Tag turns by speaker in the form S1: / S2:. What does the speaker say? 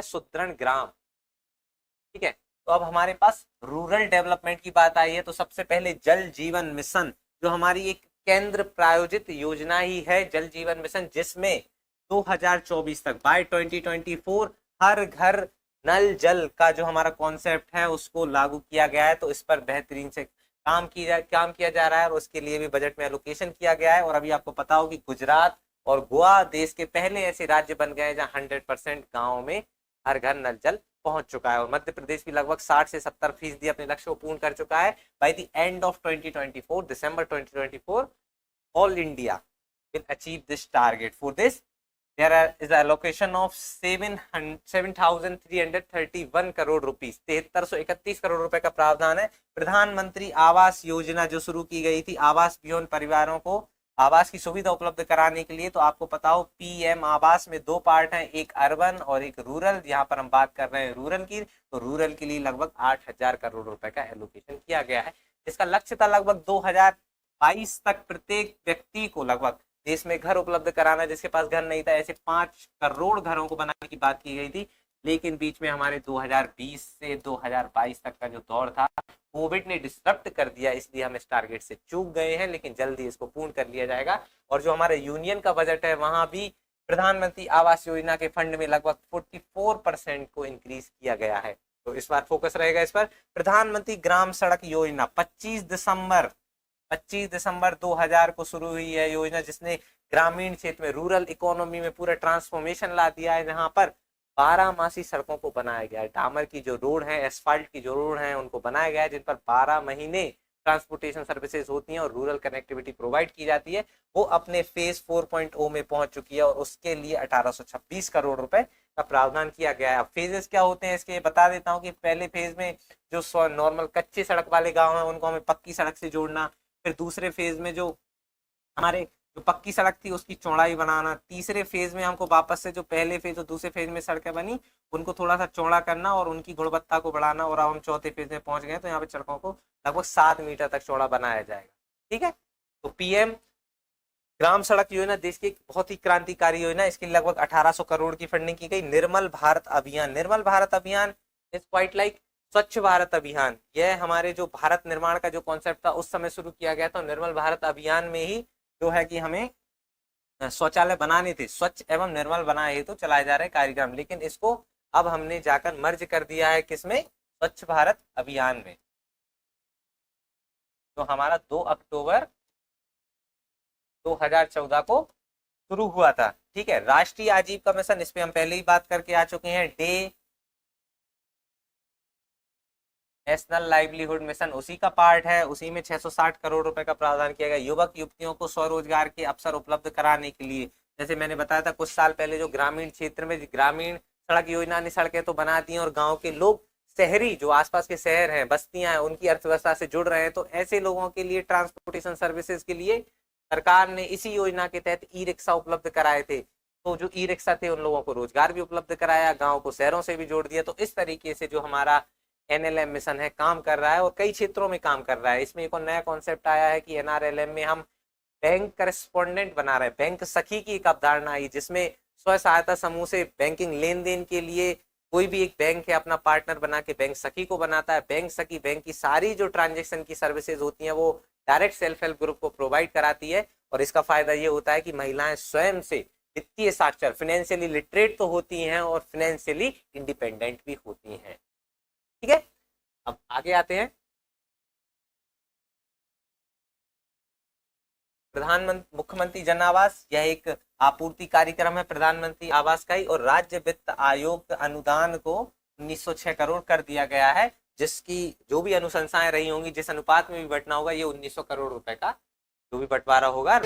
S1: जाएगा सुदृढ़ ग्राम। ठीक है, तो अब हमारे पास रूरल डेवलपमेंट की बात आई है, तो सबसे पहले जल जीवन मिशन जो हमारी एक केंद्र प्रायोजित योजना ही है, जल जीवन मिशन, जिसमें 2024 तक बाय 2024 हर घर नल जल का जो हमारा कॉन्सेप्ट है उसको लागू किया गया है। तो इस पर बेहतरीन से काम किया जा रहा है और उसके लिए भी बजट में एलोकेशन किया गया है। और अभी आपको पता हो कि गुजरात और गोवा देश के पहले ऐसे राज्य बन गए हैं जहां 100% गाँव में हर घर नल जल पहुंच चुका है। और मध्य प्रदेश भी लगभग 60 से 70% अपने लक्ष्य को पूर्ण कर चुका है। By the end of 2024, December 2024, all India will achieve this target. For this, there is a allocation of 7,331 crore rupees, 7331 crore रुपए का प्रावधान है। प्रधानमंत्री आवास योजना जो शुरू की गई थी आवास विहीन परिवारों को आवास की सुविधा उपलब्ध कराने के लिए, तो आपको पता हो पीएम आवास में 2 पार्ट हैं, एक अर्बन और एक रूरल। यहाँ पर हम बात कर रहे हैं रूरल की, तो रूरल के लिए लगभग 8,000 करोड़ रुपए का एलोकेशन किया गया है। इसका लक्ष्य था लगभग 2022 तक प्रत्येक व्यक्ति को लगभग देश में घर उपलब्ध कराना। जिसके पास घर नहीं था, ऐसे 5 करोड़ घरों को बनाने की बात की गई थी। लेकिन बीच में हमारे 2020 से 2022 तक का जो दौर था, कोविड ने डिस्टर्ब कर दिया, इसलिए हम इस टारगेट से चूक गए हैं। लेकिन जल्दी इसको पूर्ण कर लिया जाएगा। और जो हमारे यूनियन का बजट है वहां भी प्रधानमंत्री आवास योजना के फंड में लगभग 44% को इंक्रीज किया गया है। तो इस बार फोकस रहेगा इस पर। प्रधानमंत्री ग्राम सड़क योजना 25 दिसंबर 2000 को शुरू हुई है योजना, जिसने ग्रामीण क्षेत्र में रूरल इकोनॉमी में पूरा ट्रांसफॉर्मेशन ला दिया है। जहां पर 12 सड़कों को बनाया गया है, डामर की जो रोड है, एसफाल्ट की जो रोड है, उनको बनाया गया है, जिन पर 12 महीने ट्रांसपोर्टेशन सर्विसेज होती हैं और रूरल कनेक्टिविटी प्रोवाइड की जाती है। वो अपने फेज 4.0 में पहुंच चुकी है और उसके लिए 1826 करोड़ रुपए का प्रावधान किया गया है। अब फेजेस क्या होते हैं इसके बता देता हूँ कि पहले फेज में जो नॉर्मल कच्चे सड़क वाले गाँव हैं उनको हमें पक्की सड़क से जोड़ना, फिर दूसरे फेज में जो हमारे जो पक्की सड़क थी उसकी चौड़ाई बनाना, तीसरे फेज में हमको वापस से जो पहले फेज और दूसरे फेज में सड़कें बनी उनको थोड़ा सा चौड़ा करना और उनकी गुणवत्ता को बढ़ाना। और अब हम चौथे फेज में पहुंच गए, तो यहाँ पे सड़कों को लगभग 7 मीटर तक चौड़ा बनाया जाएगा। ठीक है, तो पीएम ग्राम सड़क योजना देश की एक बहुत ही क्रांतिकारी योजना, इसके लिए लगभग 1800 करोड़ की फंडिंग की गई। निर्मल भारत अभियान इज क्वाइट लाइक स्वच्छ भारत अभियान। यह हमारे जो भारत निर्माण का जो कॉन्सेप्ट था उस समय शुरू किया गया था। निर्मल भारत अभियान में ही जो है कि हमें शौचालय बनाने थे, स्वच्छ एवं निर्मल बनाए हेतु तो चलाए जा रहे कार्यक्रम, लेकिन इसको अब हमने जाकर मर्ज कर दिया है किसमें, स्वच्छ भारत अभियान में। तो हमारा 2 अक्टूबर 2014 को शुरू हुआ था। ठीक है, राष्ट्रीय आजीविका मिशन, इस पे हम पहले ही बात करके आ चुके हैं। डे नेशनल लाइवलीहुड मिशन उसी का पार्ट है, उसी में 660 करोड़ रुपए का प्रावधान किया गया युवक युवतियों को स्वरोजगार के अवसर उपलब्ध कराने के लिए। जैसे मैंने बताया था कुछ साल पहले जो ग्रामीण क्षेत्र में ग्रामीण सड़क योजना ने सड़कें तो बना दी और गांव के लोग शहरी जो आसपास के शहर हैं, बस्तियां हैं, उनकी अर्थव्यवस्था से जुड़ रहे हैं। तो ऐसे लोगों के लिए ट्रांसपोर्टेशन सर्विसेज के लिए सरकार ने इसी योजना के तहत ई रिक्शा उपलब्ध कराए थे। तो जो ई रिक्शा थे उन लोगों को रोजगार भी उपलब्ध कराया, गाँव को शहरों से भी जोड़ दिया। तो इस तरीके से जो हमारा एनएलएम मिशन है काम कर रहा है और कई क्षेत्रों में काम कर रहा है। इसमें एक और नया कॉन्सेप्ट आया है कि एनआरएलएम में हम बैंक करेस्पोंडेंट बना रहे हैं। बैंक सखी की एक अवधारणा आई जिसमें स्व सहायता समूह से बैंकिंग लेन देन के लिए कोई भी एक बैंक है अपना पार्टनर बना के बैंक सखी को बनाता है। बैंक सखी बैंक की सारी जो ट्रांजेक्शन की सर्विसेज होती हैं वो डायरेक्ट सेल्फ हेल्प ग्रुप को प्रोवाइड कराती है। और इसका फायदा ये होता है कि महिलाएं स्वयं से वित्तीय साक्षर, फाइनेंशियली लिटरेट तो होती हैं और फाइनेंशियली इंडिपेंडेंट भी होती हैं। ठीक है, अब आगे आते हैं। प्रधानमंत्री मुख्यमंत्री जन आवास, यह एक आपूर्ति कार्यक्रम है प्रधानमंत्री आवास का ही, और राज्य वित्त आयोग के अनुदान को 1906 करोड़ कर दिया गया है, जिसकी जो भी अनुशंसाएं रही होंगी, जिस अनुपात में भी बंटना होगा, ये 1900 करोड़ रुपए का जो भी बंटवारा होगा